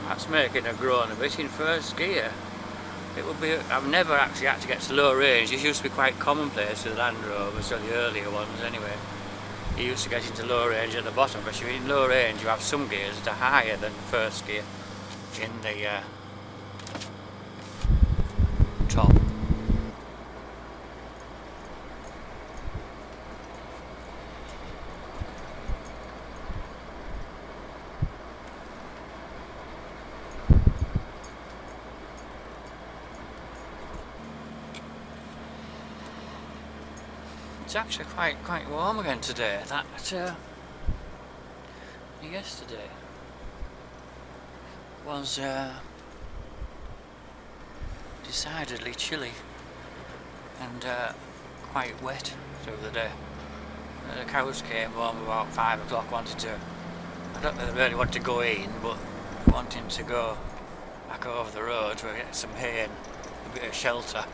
That's making a groan a bit in first gear. It would be. I've never actually had to get to low range. It used to be quite commonplace with Land Rovers, or the earlier ones anyway. You used to get into low range at the bottom, but you're in low range, you have some gears that are higher than first gear in the top. It's actually quite warm again today. That yesterday was decidedly chilly and quite wet through the day. The cows came home about 5 o'clock, wanted to. I don't think they really wanted to go in, but wanting to go back over the road to get some hay and a bit of shelter.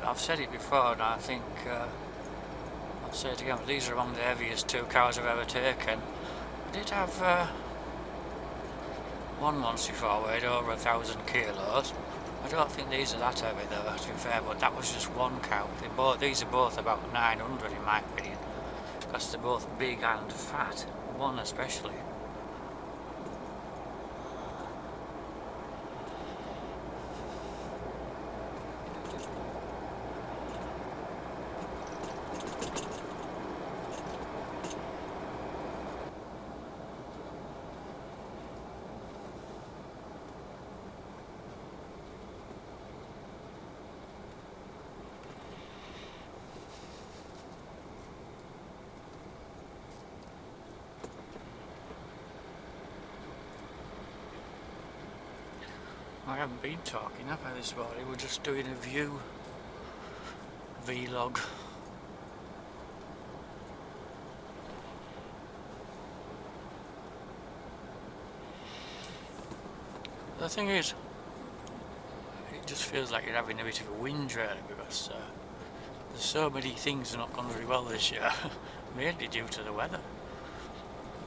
I've said it before, and I think I'll say it again, but these are among the heaviest 2 cows I've ever taken. I did have one once before weighed over 1,000 kilos. I don't think these are that heavy though, to be fair, but that was just 1 cow. These are both about 900 in my opinion, because they're both big and fat, one especially. I haven't been talking, have I, this morning? We're just doing a view vlog. The thing is, it just feels like you're having a bit of a whinge really, because there's so many things are not going very well this year, mainly due to the weather.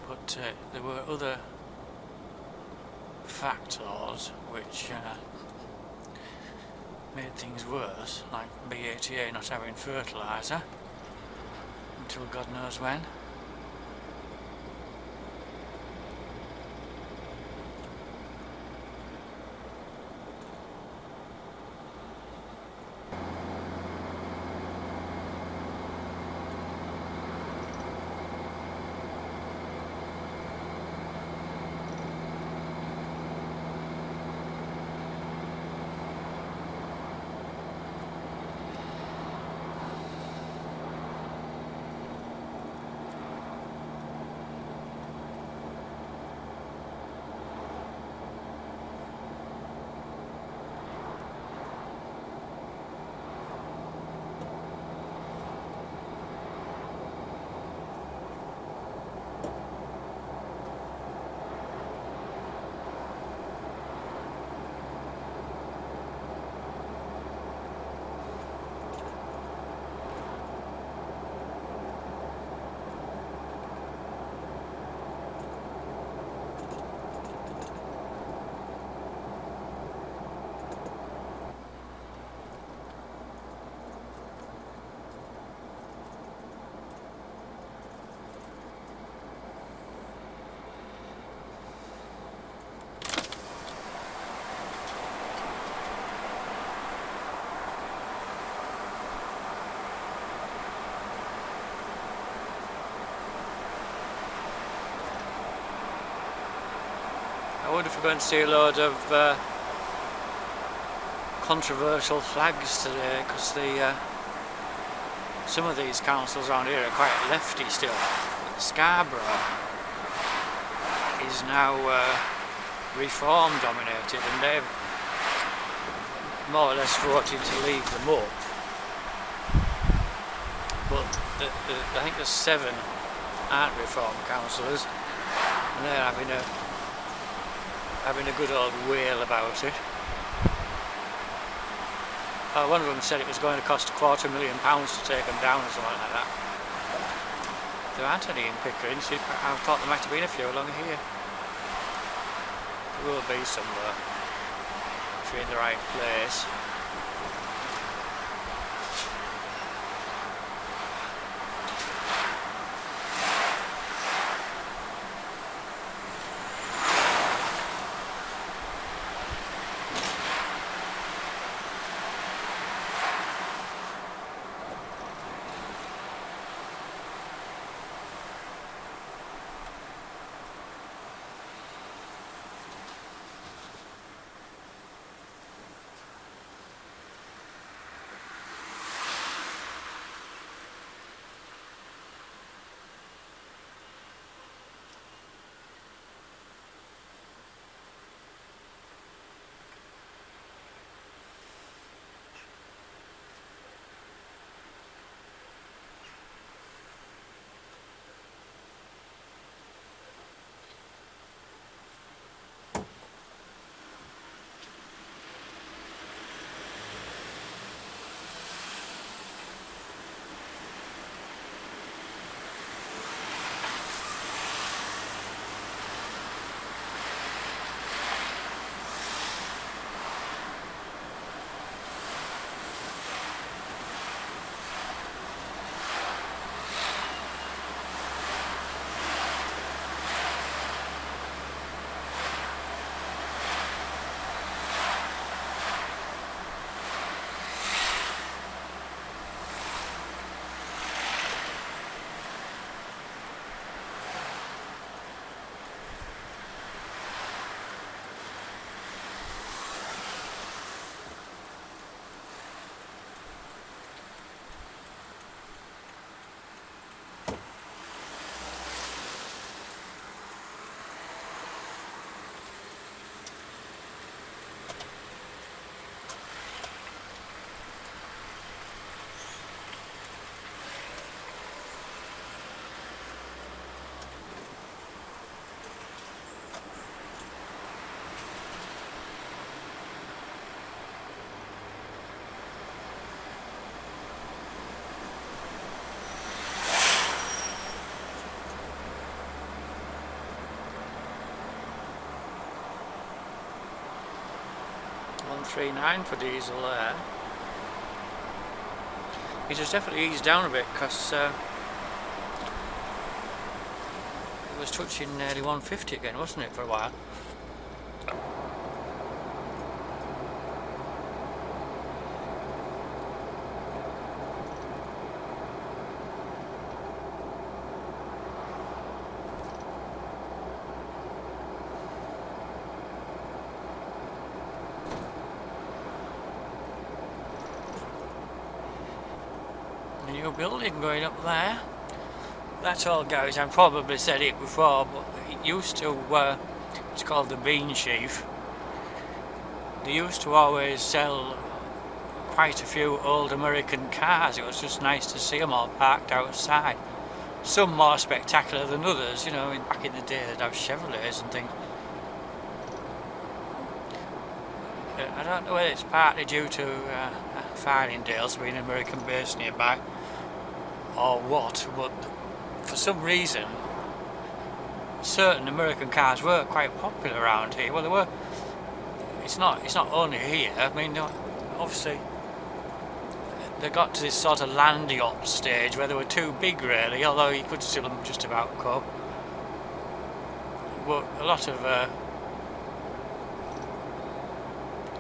But there were other factors which made things worse, like BATA not having fertiliser until God knows when. I wonder if we're going to see a load of controversial flags today because some of these councils around here are quite lefty still. But Scarborough is now reform dominated, and they've more or less voted to leave them up. But I think there's 7 aren't reform councillors, and they're having a good old wail about it. One of them said it was going to cost £250,000 to take them down or something like that. There aren't any in Pickering, so I thought there might have been a few along here. There will be somewhere if you're in the right place. £139 for diesel there. It has definitely eased down a bit because it was touching nearly 150 again, wasn't it, for a while? New building going up there. That old garage, I've probably said it before, but it used to, it's called the Bean Sheaf. They used to always sell quite a few old American cars. It was just nice to see them all parked outside. Some more spectacular than others, you know, back in the day they'd have Chevrolets and things. I don't know whether it's partly due to Farningdale's being an American base nearby or what, but for some reason certain American cars were quite popular around here. Well, they were. It's not only here. I mean, obviously they got to this sort of land yacht stage where they were too big really, although you could still just about cope. But a lot of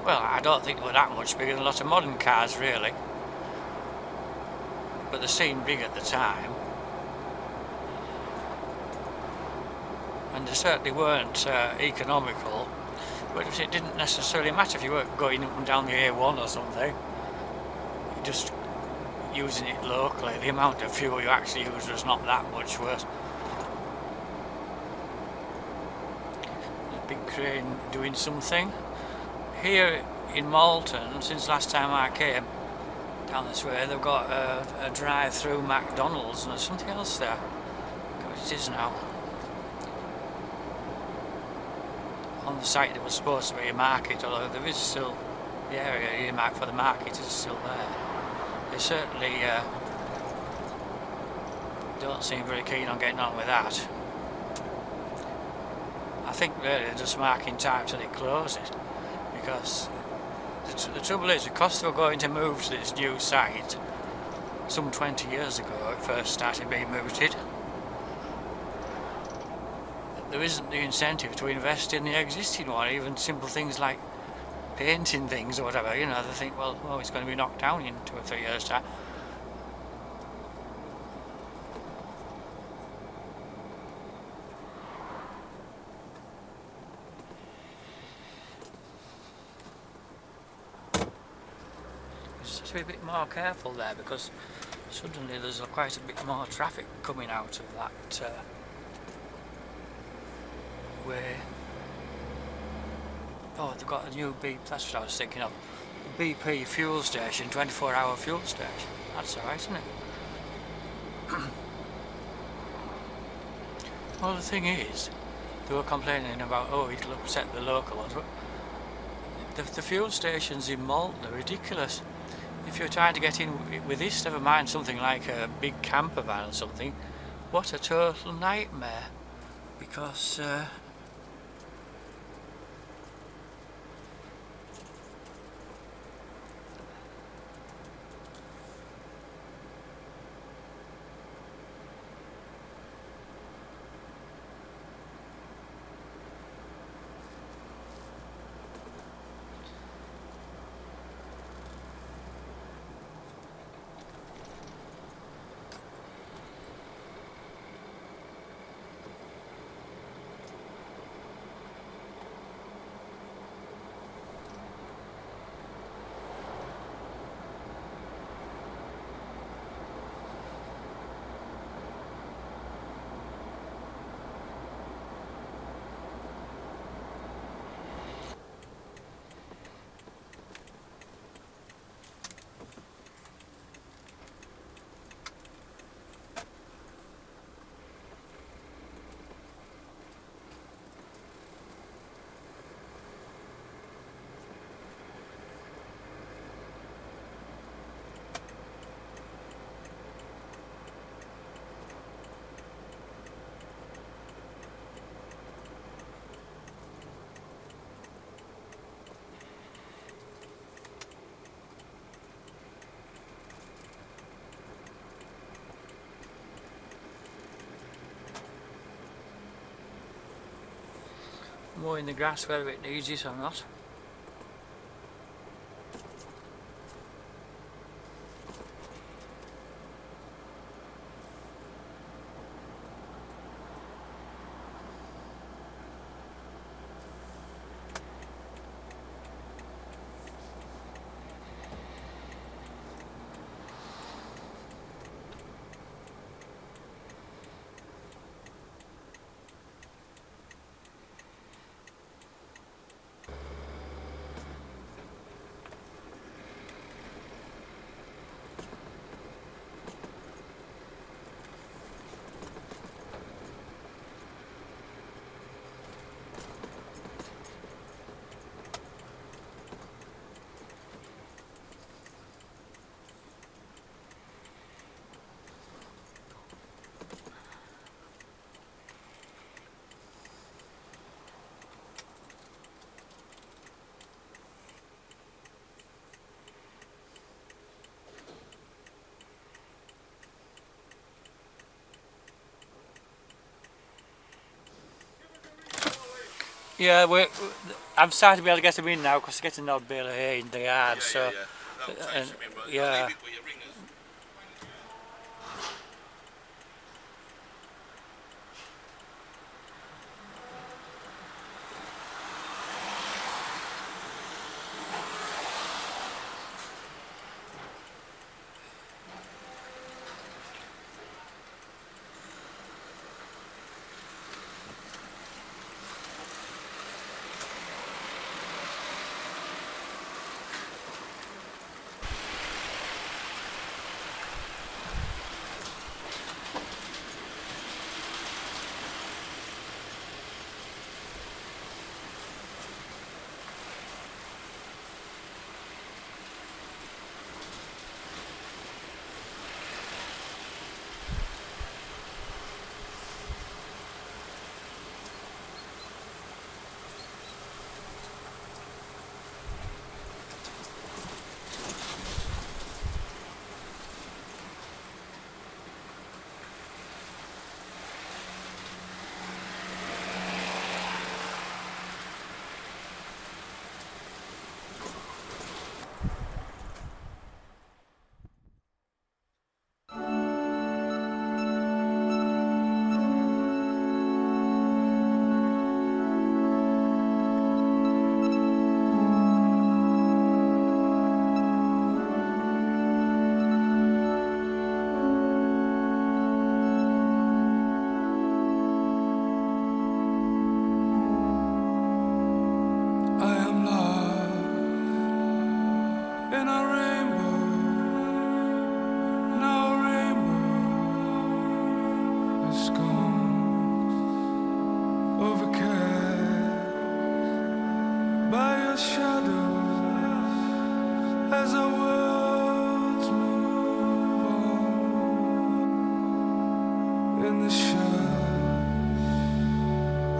well, I don't think they were that much bigger than a lot of modern cars really, but they seemed big at the time, and they certainly weren't economical. But it didn't necessarily matter if you weren't going up and down the A1 or something. Just using it locally, the amount of fuel you actually use was not that much worse. A big crane doing something. Here in Malton, since last time I came down this way, they've got a drive-through McDonald's, and there's something else there. It is now. On the site there was supposed to be a market, although there is still the area earmarked for the market is still there. They certainly don't seem very keen on getting on with that. I think really they're just marking time till it closes, because the trouble is, because they were going to move to this new site some 20 years ago, it first started being mooted. There isn't the incentive to invest in the existing one, even simple things like painting things or whatever, you know, they think, well, it's going to be knocked down in 2 or 3 years' time. Just have to be a bit more careful there, because suddenly there's quite a bit more traffic coming out of that way. Oh, they've got a new BP, that's what I was thinking of. BP fuel station, 24-hour fuel station. That's alright, isn't it? Well, the thing is, they were complaining about, oh, it'll upset the local ones, but the fuel stations in Malton are ridiculous. If you're trying to get in with this, never mind something like a big camper van or something, what a total nightmare. Because mowing the grass whether it needs it or not. Yeah, I'm starting to be able to get them in now because they're getting an odd bale of hay in the yard. So, yeah. And our rainbow, now our rainbow is gone, overcast by your shadows as our worlds move on in the shadows.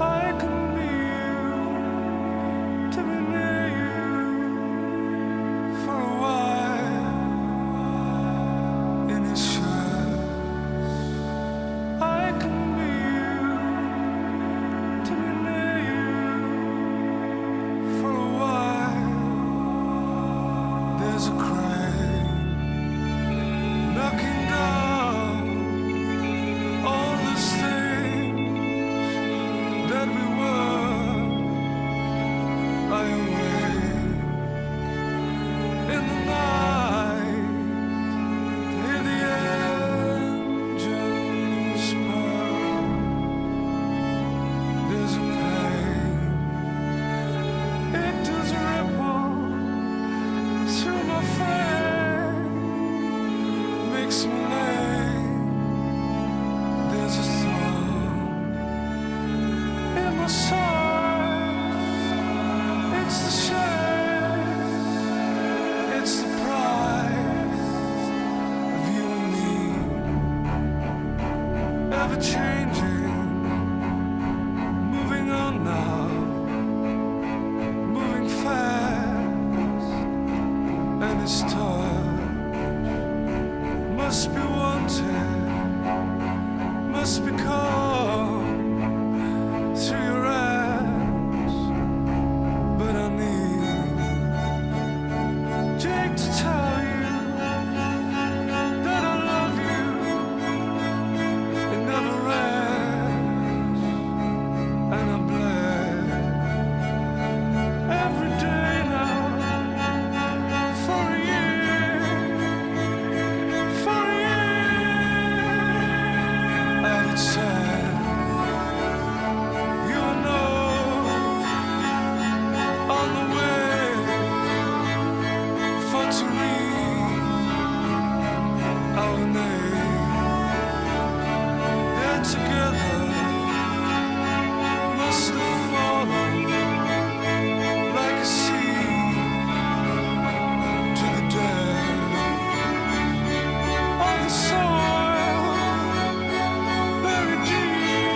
I can be you, to be near you for a while in the shadows. I can be you, to be near you for a while. There's a crane knocking down all these things that we were. I awake in the night to hear the engines purr. There's a pain, it does ripple through my frame, makes me lame. There's a song in my side. It's the shame, it's the pride of you and me, ever changing, moving on now, moving fast, and its touch must be wanted, must be called through your eyes. But I need Jake to tell you that I love you. It never ends, and I'm blessed every day now for a year, for a year. And it's sad, you know, on the way for to read our name. They're together, must have fallen like a seed to the depth of the soil, buried deep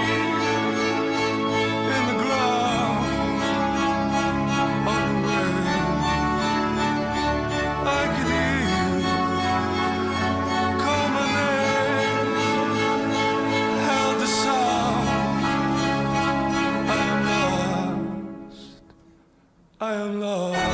in the ground. On the way, I could hear you call my name, held the sound. I am lost, I am lost.